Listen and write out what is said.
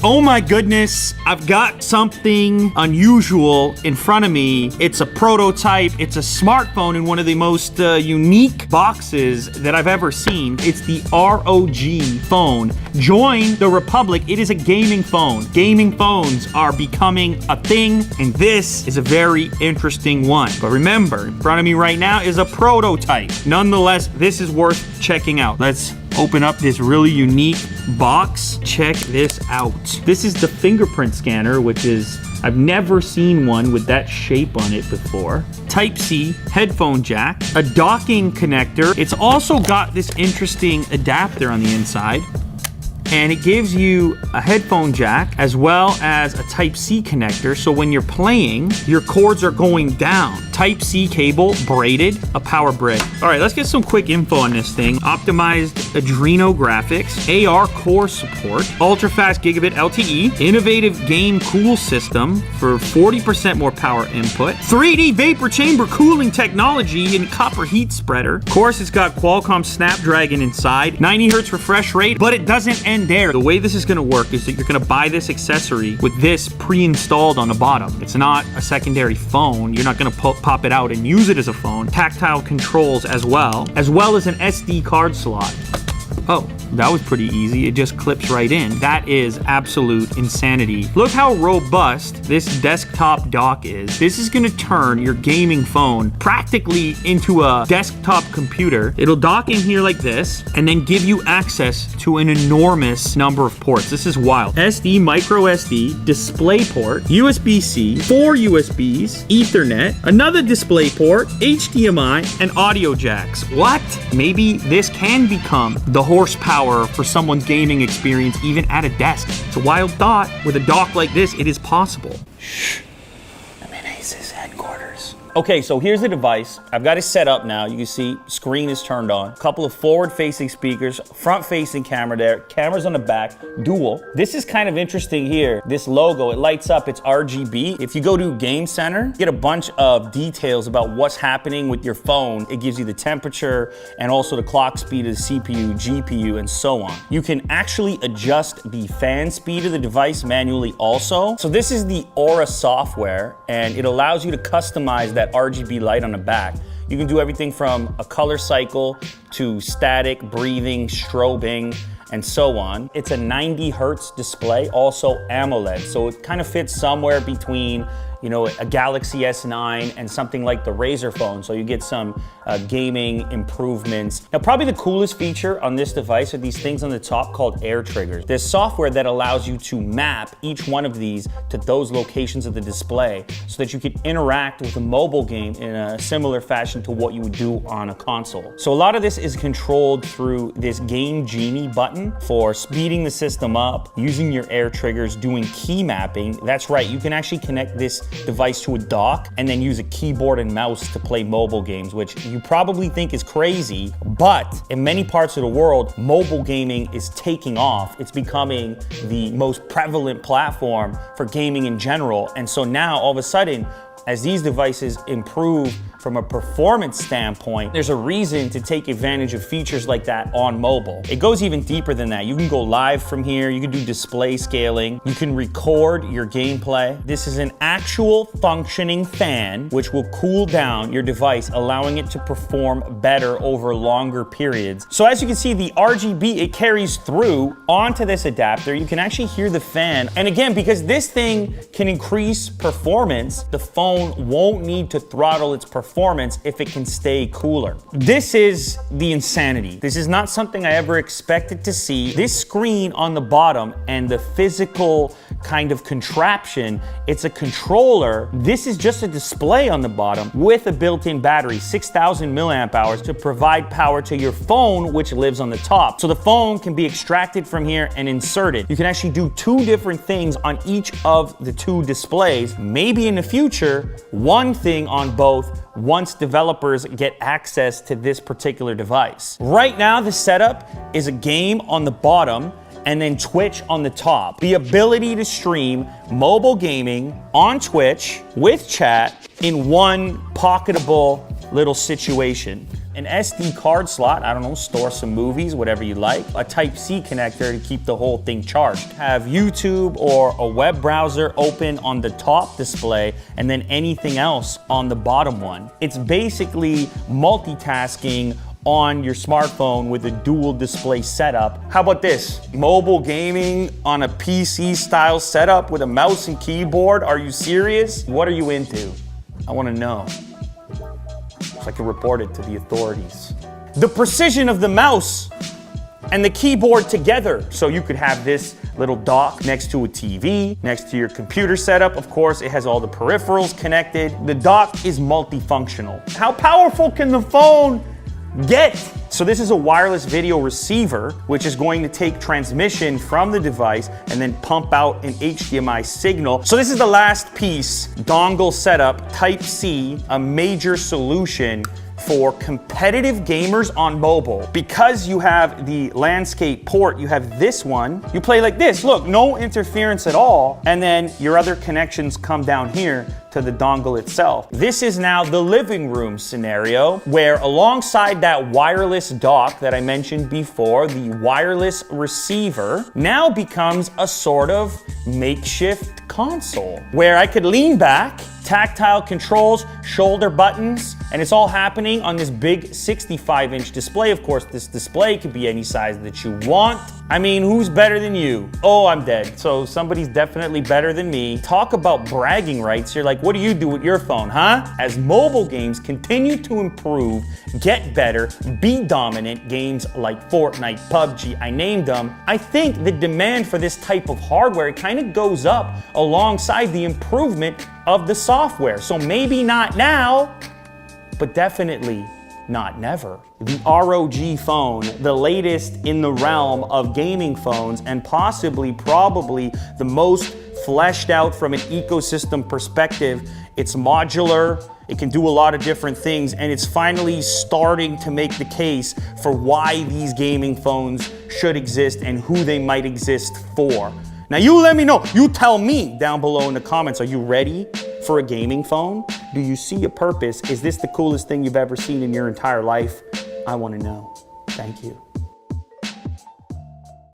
Oh my goodness, I've got something unusual in front of me. It's a prototype, it's a smartphone in one of the most unique boxes that I've ever seen. It's the ROG phone. Join the Republic, it is a gaming phone. Gaming phones are becoming a thing, and this is a very interesting one. But remember, in front of me right now is a prototype. Nonetheless, this is worth checking out. Let's open up this really unique box. Check this out. This is the fingerprint scanner, which is, I've never seen one with that shape on it before. Type-C headphone jack, a docking connector. It's also got this interesting adapter on the inside. And it gives you a headphone jack as well as a Type-C connector. So when you're playing, your cords are going down. Type-C cable, braided, a power brick. All right, let's get some quick info on this thing. Optimized Adreno graphics, AR core support, ultra-fast gigabit LTE, innovative game cool system for 40% more power input, 3D vapor chamber cooling technology and copper heat spreader. Of course, it's got Qualcomm Snapdragon inside, 90 hertz refresh rate, but it doesn't end there. The way this is gonna work is that you're gonna buy this accessory with this pre-installed on the bottom. It's not a secondary phone. You're not gonna pop it out and use it as a phone. Tactile controls as well as an SD card slot. Oh, that was pretty easy. It just clips right in. That is absolute insanity. Look how robust this desktop dock is. This is gonna turn your gaming phone practically into a desktop computer. It'll dock in here like this and then give you access to an enormous number of ports. This is wild. SD, micro SD, display port, USB-C, 4 USBs, Ethernet, another display port, HDMI, and audio jacks. What? Maybe this can become the horsepower for someone's gaming experience even at a desk. It's a wild thought. With a dock like this, it is possible. Shh. I'm in ASUS headquarters. Okay, so here's the device. I've got it set up now. You can see screen is turned on. A couple of forward-facing speakers, front-facing camera there, cameras on the back, dual. This is kind of interesting here. This logo, it lights up, it's RGB. If you go to Game Center, you get a bunch of details about what's happening with your phone. It gives you the temperature and also the clock speed of the CPU, GPU, and so on. You can actually adjust the fan speed of the device manually also. So this is the Aura software, and it allows you to customize that RGB light on the back. You can do everything from a color cycle to static, breathing, strobing, and so on. It's a 90 hertz display, also AMOLED. So it kind of fits somewhere between, you know, a Galaxy S9 and something like the Razer phone. So you get some gaming improvements. Now, probably the coolest feature on this device are these things on the top called air triggers. There's software that allows you to map each one of these to those locations of the display so that you can interact with a mobile game in a similar fashion to what you would do on a console. So a lot of this is controlled through this Game Genie button for speeding the system up, using your air triggers, doing key mapping. That's right, you can actually connect this device to a dock and then use a keyboard and mouse to play mobile games, which you probably think is crazy, but in many parts of the world, mobile gaming is taking off. It's becoming the most prevalent platform for gaming in general. And so now all of a sudden, as these devices improve from a performance standpoint, there's a reason to take advantage of features like that on mobile. It goes even deeper than that. You can go live from here, you can do display scaling, you can record your gameplay. This is an actual functioning fan which will cool down your device, allowing it to perform better over longer periods. So as you can see, the RGB, it carries through onto this adapter. You can actually hear the fan. And again, because this thing can increase performance, the phone won't need to throttle its performance if it can stay cooler. This is the insanity. This is not something I ever expected to see. This screen on the bottom and the physical kind of contraption, it's a controller. This is just a display on the bottom with a built-in battery, 6,000 milliamp hours to provide power to your phone, which lives on the top. So the phone can be extracted from here and inserted. You can actually do two different things on each of the two displays. Maybe in the future, one thing on both once developers get access to this particular device. Right now, the setup is a game on the bottom and then Twitch on the top. The ability to stream mobile gaming on Twitch with chat in one pocketable little situation. an SD card slot, I don't know, store some movies, whatever you like, a Type-C connector to keep the whole thing charged. Have YouTube or a web browser open on the top display and then anything else on the bottom one. It's basically multitasking on your smartphone with a dual display setup. How about this? Mobile gaming on a PC style setup with a mouse and keyboard? Are you serious? What are you into? I want to know, so I can report it to the authorities. The precision of the mouse and the keyboard together. So you could have this little dock next to a TV, next to your computer setup. Of course, it has all the peripherals connected. The dock is multifunctional. How powerful can the phone get? So this is a wireless video receiver, which is going to take transmission from the device and then pump out an HDMI signal. So this is the last piece, dongle setup, Type-C, a major solution for competitive gamers on mobile. Because you have the landscape port, you have this one, you play like this. Look, no interference at all. And then your other connections come down here to the dongle itself. This is now the living room scenario where alongside that wireless dock that I mentioned before, the wireless receiver now becomes a sort of makeshift console where I could lean back, tactile controls, shoulder buttons, and it's all happening on this big 65-inch display. Of course, this display could be any size that you want. I mean, who's better than you? Oh, I'm dead. So somebody's definitely better than me. Talk about bragging rights. You're like, what do you do with your phone, huh? As mobile games continue to improve, get better, be dominant, games like Fortnite, PUBG, I named them, I think the demand for this type of hardware, it kind of goes up alongside the improvement of the software. So maybe not now, but definitely not never. The ROG phone, the latest in the realm of gaming phones and possibly, probably the most fleshed out from an ecosystem perspective. It's modular, it can do a lot of different things, and it's finally starting to make the case for why these gaming phones should exist and who they might exist for. Now you let me know, you tell me down below in the comments, are you ready for a gaming phone? Do you see a purpose? Is this the coolest thing you've ever seen in your entire life? I want to know. Thank you.